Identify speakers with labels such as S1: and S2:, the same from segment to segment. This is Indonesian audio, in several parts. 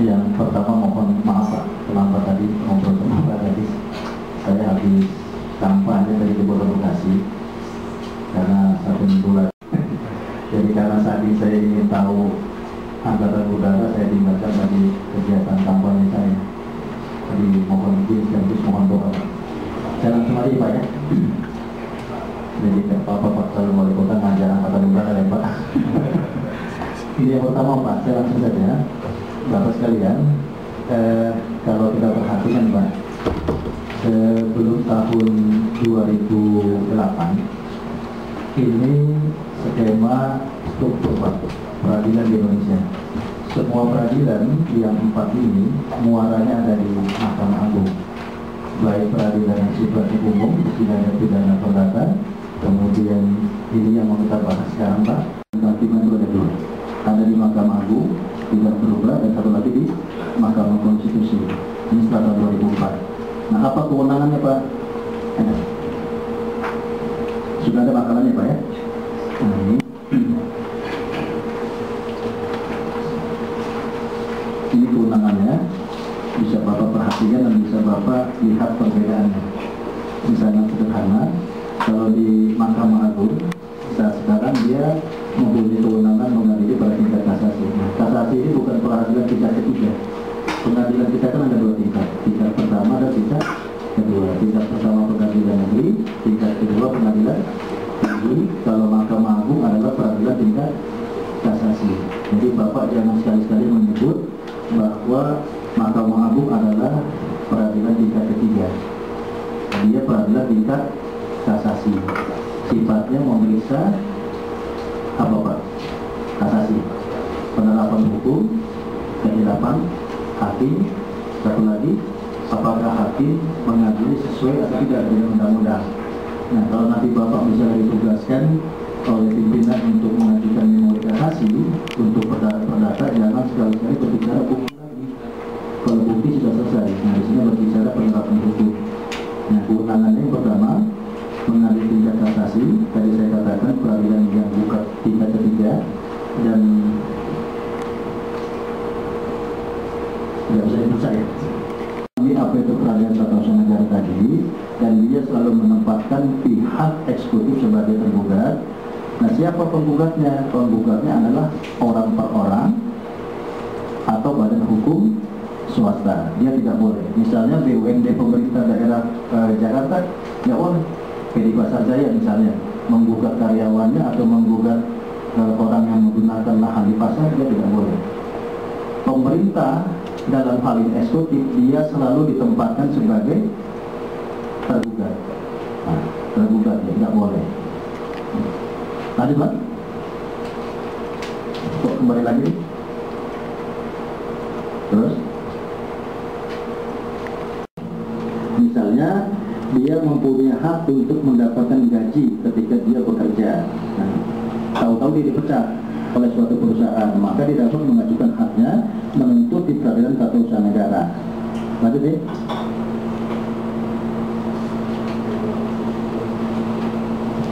S1: Yang pertama mohon maaf Pak, terlambat tadi ngobrol sama Pak tadi. Saya habis kampanye dari Kebun Bekasi karena 1 minggu lagi. Jadi karena saat ini saya ingin tahu Angkatan Udara, saya tinggalkan tadi kegiatan kampanye saya. Jadi mohon izin sekaligus mohon doa Pak. Saya langsung aja Pak ya. Jadi Pak selalu wali kota ngajar Angkatan Udara ya Pak. Ini yang pertama Pak, saya langsung saja. Bapak sekalian, kalau kita perhatikan Pak, sebelum tahun 2008 ini skema struktur Pak peradilan di Indonesia. Semua peradilan yang 4 ini muaranya ada di Mahkamah Agung, baik peradilan yang sifatnya umum, sidang pidana perdata, kemudian ini yang mau kita bahas sekarang Pak, hakiman itu ada 2, ada di Mahkamah Agung tidak berubah, dan satu lagi di Mahkamah Konstitusi. Ini setelah tahun 2004. Nah, apa kewenangannya Pak? Sudah ada makalahnya Pak ya? Nah, ini kewenangannya, bisa Bapak perhatikan dan bisa Bapak lihat perbedaannya. Misalnya sederhana, kalau di Mahkamah Agung saat sekarang dia mempunyai kewenangan mengadili pada tingkat kasasi. Kasasi ini bukan peradilan tingkat ketiga. Pengadilan kita kan ada 2 tingkat. Tingkat pertama dan tingkat kedua. Tingkat pertama pengadilan negeri, tingkat kedua pengadilan tinggi. Kalau Mahkamah Agung adalah peradilan tingkat kasasi. Jadi Bapak jangan sekali-sekali menyebut bahwa Mahkamah Agung adalah peradilan tingkat ketiga. Dia peradilan tingkat kasasi. Sifatnya memeriksa apa Pak? Kasasi, penerapan hukum, kehilapan hakim, satu lagi apakah hakim mengadili sesuai atau tidak dengan undang-undang. Nah, kalau nanti Bapak bisa ditugaskan oleh pimpinan untuk mengajukan memori kasasi untuk perdata, jangan sekali-kali berbicara bukti lagi. Kalau bukti sudah selesai, nah di sini berbicara penerapan hukum. Nah, kewenangannya yang pertama mengadili tingkat kasasi, tadi saya katakan peradilan yang bukan tingkat ketiga, dan tidak usah percaya. Ini apa itu peradilan tata usaha negara tadi, dan dia selalu menempatkan pihak eksekutif sebagai tergugat. Nah, siapa penggugatnya? Penggugatnya adalah orang per orang atau badan hukum swasta. Dia tidak boleh. Misalnya BUMD pemerintah daerah Jakarta nggak boleh. PD Pasar Jaya misalnya menggugat karyawannya atau menggugat orang yang menggunakan lahan di pasar, dia tidak boleh. Pemerintah dalam hal ini eksekutif, dia selalu ditempatkan sebagai tergugat. Nah, tergugat ya, tidak boleh. Tadi Pak, kok kembali lagi? Terus, misalnya dia mempunyai hak untuk mendapatkan gaji ketika dia bekerja. Nah, tahu-tahu dia dipecat oleh suatu perusahaan, maka dia dapat mengajukan haknya menuntut di peradilan tata usaha negara. Lanjut deh.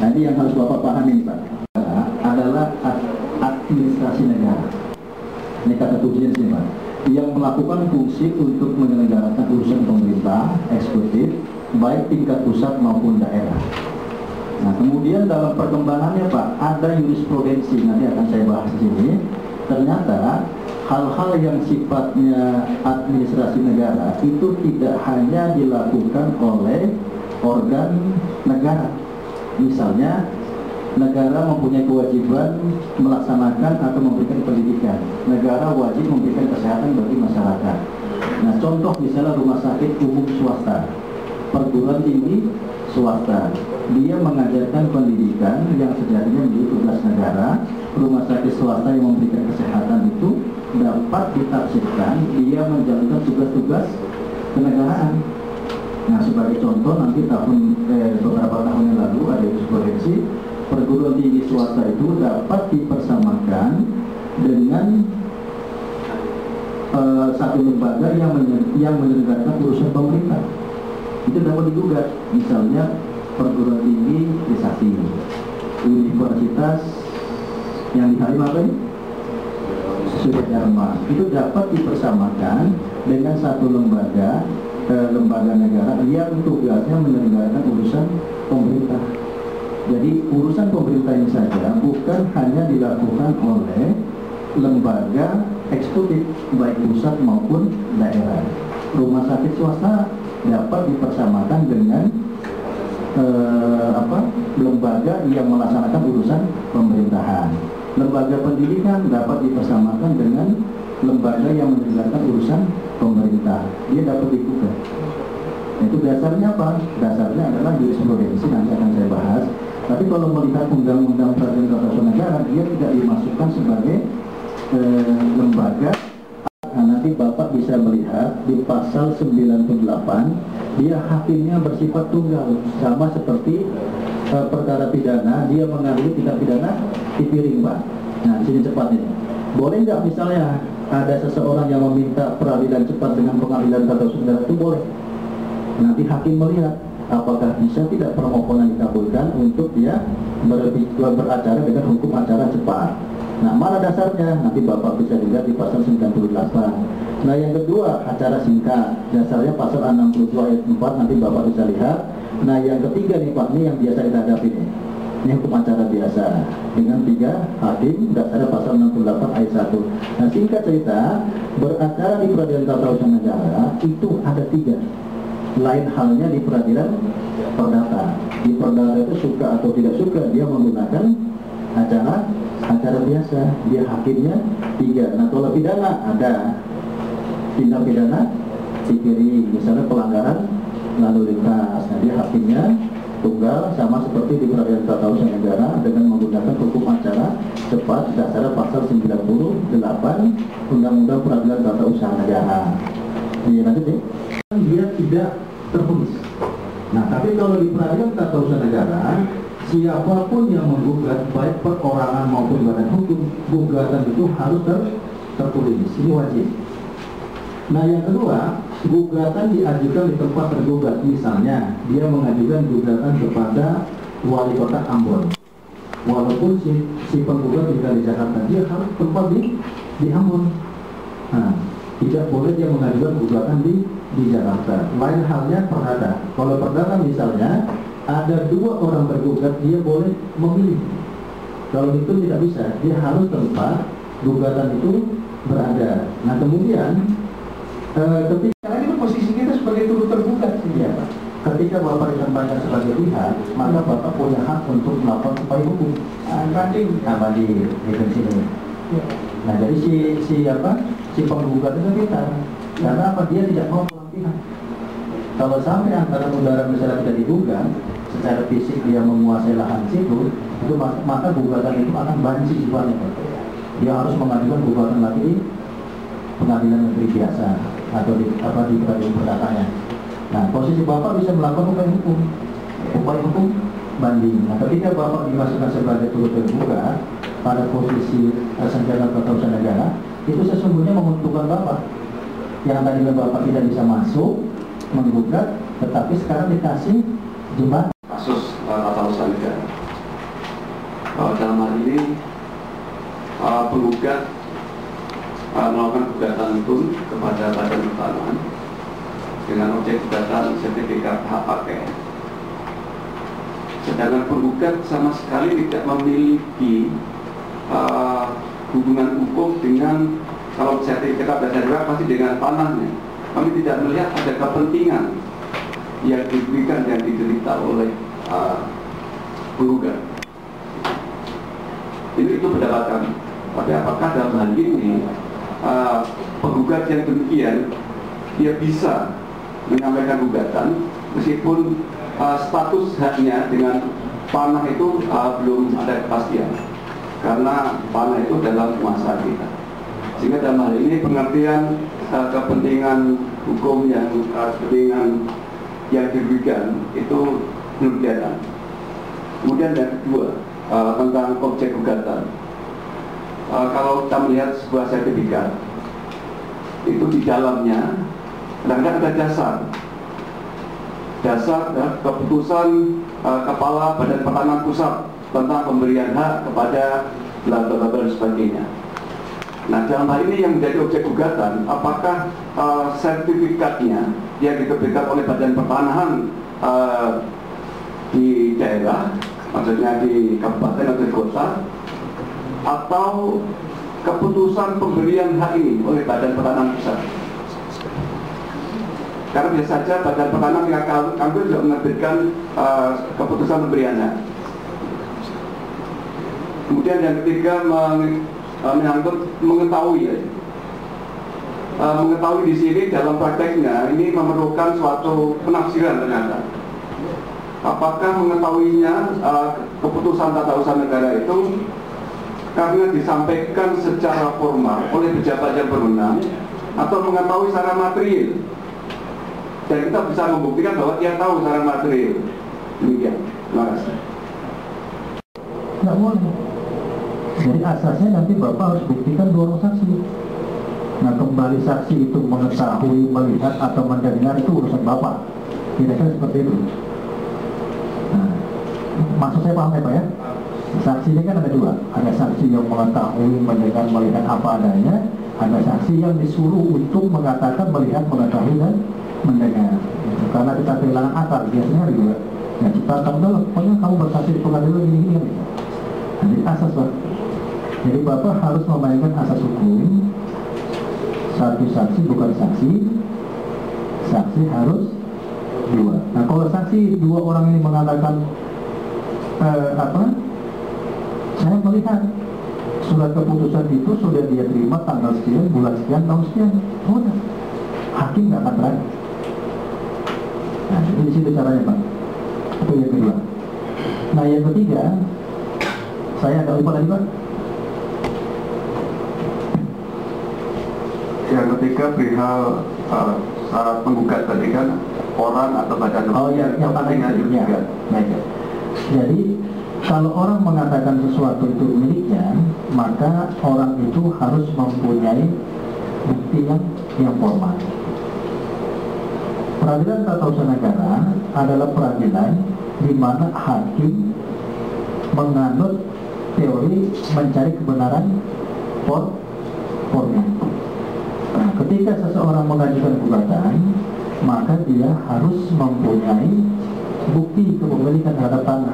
S1: Nah, ini yang harus Bapak pahami Pak, adalah administrasi negara. Ini kata kuncinya sini Pak, yang melakukan fungsi untuk menyelenggarakan urusan pemerintah eksekutif baik tingkat pusat maupun daerah. Nah, kemudian dalam perkembangannya Pak, ada jurisprudensi, nanti akan saya bahas di sini. Ternyata hal-hal yang sifatnya administrasi negara itu tidak hanya dilakukan oleh organ negara. Misalnya, negara mempunyai kewajiban melaksanakan atau memberikan pendidikan. Negara wajib memberikan kesehatan bagi masyarakat. Nah, contoh misalnya rumah sakit umum swasta, perguruan tinggi swasta, dia mengajarkan pendidikan yang sejatinya menjadi tugas negara. Rumah sakit swasta yang memberikan kesehatan itu dapat ditafsirkan dia menjalankan tugas-tugas kenegaraan. Nah, sebagai contoh, nanti beberapa tahun yang lalu ada jurisprudensi, perguruan tinggi swasta itu dapat dipersamakan dengan satu lembaga yang menyelenggarakan urusan pemerintah. Itu dapat digugat. Misalnya perguruan tinggi Trisakti, universitas yang di Halim apa ini? Surat Emas itu dapat dipersamakan dengan satu lembaga negara yang tugasnya menyelenggarakan urusan pemerintah. Jadi urusan pemerintah ini saja bukan hanya dilakukan oleh lembaga eksekutif baik pusat maupun daerah. Rumah sakit swasta dapat dipersamakan dengan lembaga yang melaksanakan urusan pemerintahan. Lembaga pendidikan dapat dipersamakan dengan lembaga yang menyelenggarakan urusan pemerintah. Dia dapat digugat. Itu dasarnya apa? Dasarnya adalah jurisprudensi, nanti akan saya bahas. Tapi kalau melihat undang-undang peradilan tata usaha negara, dia tidak dimasukkan sebagai lembaga. Nah, nanti Bapak bisa melihat di pasal 98, dia hakimnya bersifat tunggal, sama seperti perkara pidana, dia mengambil tindak pidana di piring, Pak. Nah, di sini cepat ini. Boleh nggak misalnya ada seseorang yang meminta peradilan cepat dengan pengadilan tata usaha negara, itu boleh. Nanti hakim melihat apakah bisa tidak permohonan dikabulkan untuk dia beracara dengan hukum acara cepat. Nah, mana dasarnya? Nanti Bapak bisa lihat di pasal 98. Nah, yang kedua, acara singkat. Dasarnya pasal 62 ayat 4, nanti Bapak bisa lihat. Nah, yang ketiga nih Pak, ini yang biasa kita hadapi nih. Ini hukum acara biasa dengan 3 hakim, dasarnya pasal 68 ayat 1. Nah, singkat cerita, beracara di peradilan tata usaha negara itu ada 3. Lain halnya di peradilan perdata. Di perdata itu suka atau tidak suka, dia menggunakan acara biasa, dia hakimnya 3. Nah, kalau pidana ada tindak pidana dipilih, misalnya pelanggaran lalu lintas. Nah, dia hakimnya tunggal, sama seperti di peradilan tata usaha negara dengan menggunakan hukum acara cepat, dasarnya pasal 98 Undang-Undang Peradilan Tata Usaha Negara. Ini nanti deh, dia tidak tertulis. Nah, tapi kalau di peradilan tata usaha negara, siapapun yang menggugat, baik perorangan maupun badan hukum, gugatan itu harus tertulis. Ini wajib. Nah, yang kedua, gugatan diajukan di tempat tergugat. Misalnya, dia mengajukan gugatan kepada wali kota Ambon. Walaupun si penggugat tinggal di Jakarta, dia harus tempat di Ambon. Nah, tidak boleh dia mengajukan gugatan di Jakarta. Lain halnya perdata. Kalau perdata misalnya ada 2 orang tergugat, dia boleh memilih. Kalau itu tidak bisa, dia harus tempat gugatan itu berada. Nah, kemudian ketika ini posisi kita sebagai turut tergugat sih ya Pak. Ketika Bapak ditempatkan sebagai pihak, maka Bapak punya hak untuk melakukan upaya hukum. Banding di sini. Nah, jadi si penggugat itu kita. Karena apa? Dia tidak mau pulang pihak. Kalau sampai antara saudara misalnya tidak digugat, secara fisik dia menguasai lahan situ, itu maka gugatan itu akan banci sifatnya. Dia harus mengajukan gugatan lagi di pengadilan negeri biasa atau di peradilan perdatanya. Nah, posisi Bapak bisa melakukan upaya hukum banding. Nah, ketika Bapak dimasukkan sebagai turut tergugat pada posisi sengketa tata usaha negara, itu sesungguhnya menguntungkan Bapak. Yang tadinya Bapak tidak bisa masuk menggugat, tetapi sekarang dikasih jembatan.
S2: Kasus tata usaha negara. Dalam hal ini penggugat melakukan gugatan itu kepada Badan Pertanahan dengan objek gugatan sertifikat hak pakai. Sedangkan penggugat sama sekali tidak memiliki hubungan hukum dengan, kalau sertifikat dan sertifikat pasti dengan tanahnya. Kami tidak melihat ada kepentingan yang diberikan yang diderita oleh penggugat. Itu pendapat kami. Tapi apakah dalam hal ini penggugat yang demikian dia bisa menyampaikan gugatan meskipun status haknya dengan panah itu belum ada kepastian, karena panah itu dalam kuasa kita. Sehingga dalam hal ini pengertian kepentingan hukum yang kepentingan yang dirugikan itu belum kelihatan. Kemudian yang kedua, tentang objek gugatan. Kalau kita melihat sebuah sertifikat, itu di dalamnya kadang-kadang ada dasar keputusan Kepala Badan Pertanahan Pusat tentang pemberian hak kepada bla dan sebagainya. Nah, dalam hal ini yang menjadi objek gugatan, apakah sertifikatnya yang diterbitkan oleh Badan Pertanahan di daerah, maksudnya di kabupaten atau di kota, atau keputusan pemberian hak ini oleh Badan Pertanahan Pusat. Karena biasa saja Badan Pertanahan tingkat Kambil juga menerbitkan keputusan pemberiannya. Kemudian yang ketiga menyangkut mengetahui ya. Mengetahui di sini dalam prakteknya ini memerlukan suatu penafsiran ternyata. Apakah mengetahuinya keputusan tata usaha negara itu karena disampaikan secara formal oleh pejabat yang berwenang, atau mengetahui secara material, dan kita bisa membuktikan bahwa dia tahu secara material. Demikian. Terima kasih.
S1: Nggak boleh. Jadi asasnya nanti Bapak harus buktikan dua orang saksi. Nah, kembali saksi itu mengetahui, melihat, atau mendengar itu urusan Bapak. Kira-kira seperti itu. Nah, maksud saya paham ya Pak ya? Saksi ini kan ada dua. Ada saksi yang mengetahui, mendengar, melihat apa adanya. Ada saksi yang disuruh untuk mengatakan, melihat, mengetahui, dan mendengar. Karena kita kehilangan akal, biasanya juga. Ya, kita tahu, pokoknya kamu bersaksi di pengadilan ini. Jadi asas Pak. Jadi Bapak harus memainkan asas hukum. Satu saksi bukan saksi, saksi harus dua. Nah, kalau saksi dua orang ini mengatakan saya melihat surat keputusan itu sudah dia terima tanggal sekian, bulan sekian, tahun sekian, udah, hakim nggak akan berani. Nah, jadi di situ caranya Pak. Itu yang kedua. Nah, yang ketiga, saya agak lupa tadi Pak.
S2: Yang ketiga perihal syarat penggugat tadi kan orang atau badan
S1: yang
S2: kepentingan juga.
S1: Ya. Jadi kalau orang mengatakan sesuatu itu miliknya, maka orang itu harus mempunyai bukti yang formal. Peradilan tata usaha negara adalah peradilan di mana hakim menganut teori mencari kebenaran formil. Nah, ketika seseorang mengajukan gugatan, maka dia harus mempunyai bukti kepemilikan terhadap tanah.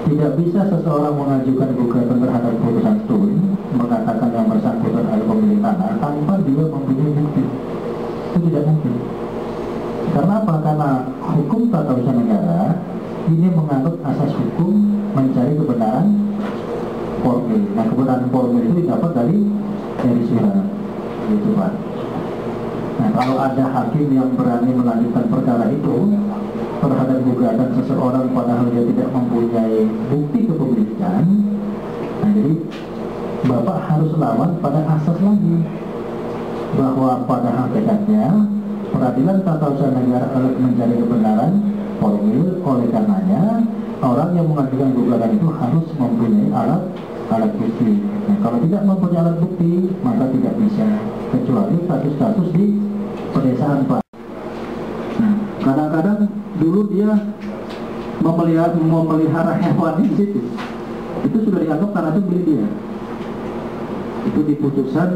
S1: Tidak bisa seseorang mengajukan gugatan terhadap putusan tun mengatakan yang bersangkutan adalah pemilik tanah tanpa dia mempunyai bukti. Itu tidak mungkin. Karena apa? Karena hukum tata usaha negara ini menganut asas hukum mencari kebenaran formil. Nah, kebenaran formil itu didapat dari surat. Gitu Pak. Nah, kalau ada hakim yang berani melanjutkan perkara itu terhadap gugatan seseorang padahal dia tidak mempunyai bukti kepemilikan, nah jadi Bapak harus lawan pada asas lagi bahwa pada hakikatnya peradilan tata usaha negara mencari kebenaran formil. Oleh karenanya orang yang mengajukan gugatan itu harus mempunyai alat bukti. Nah, kalau tidak mempunyai alat bukti, maka tidak bisa, kecuali kasus-kasus di pedesaan Pak. Nah, kadang-kadang dulu dia memelihara hewan di situ, itu sudah dianggap tanah itu milik dia. Itu di putusan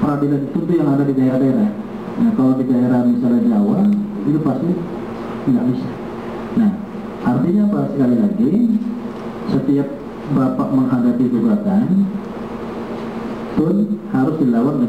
S1: peradilan itu yang ada di daerah-daerah. Nah, kalau di daerah misalnya Jawa, itu pasti tidak bisa. Nah, artinya apa? Sekali lagi, setiap Bapak menghadapi gugatan pun harus dilawan